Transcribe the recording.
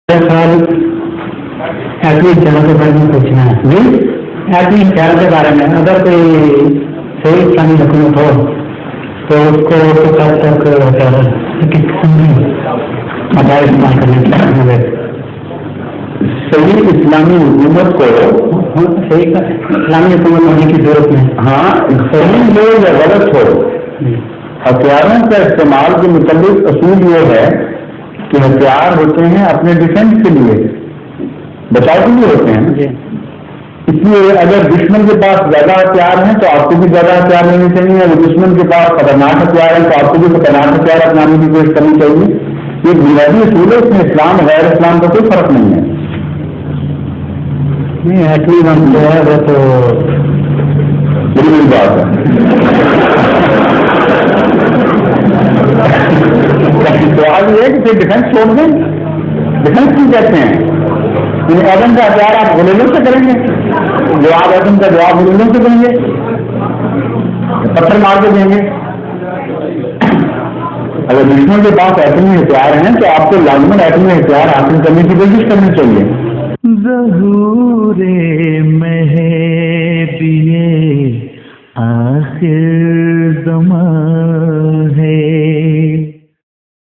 سوال ایٹمی خیال کے بارے میں پوچھنا ہے جی. ایٹمی خیال کے بارے میں اگر کوئی صحیح اسلامی حکومت ہو تو اس کو کب تک کس قسم کی مدار استعمال کرنے کی صحیح اسلامی حکومت کو صحیح اسلامی حکومت ہونے کی ضرورت نہیں. ہاں صحیح ہو یا غلط ہو، ہتھیاروں کا استعمال کے متعلق اصول یہ ہے کہ ہتھیار ہوتے ہیں اپنے ڈیفینس کے لیے، بچاؤ کے لیے ہوتے ہیں. اس لیے اگر دشمن کے پاس زیادہ ہتھیار ہیں تو آپ کو بھی زیادہ ہتھیار لینے چاہیے، اگر دشمن کے پاس خطرناک ہتھیار ہیں تو آپ کو بھی خطرناک ہتھیار اپنانے کی کوشش کرنی چاہیے. یہ بنیادی اصول ہے، اس میں اسلام غیر اسلام کا کوئی فرق نہیں ہے. ایٹمی بم جو ہے وہ تو بڑی بات ہے. سوال یہ ہے کہ پھر ڈیفینس چھوڑ دیں. ڈیفینس کیوں کہتے ہیں؟ ایٹم کا ہتھیار آپ گولیوں سے کریں گے، جواب ایٹم کا جواب گولیوں سے دیں گے، پتھر مار کے دیں گے. اگر دشمن کے پاس ایٹمی ہتھیار ہیں تو آپ کو لازماً ایٹمی ہتھیار حاصل کرنے کی کوشش کرنی چاہیے. ظہور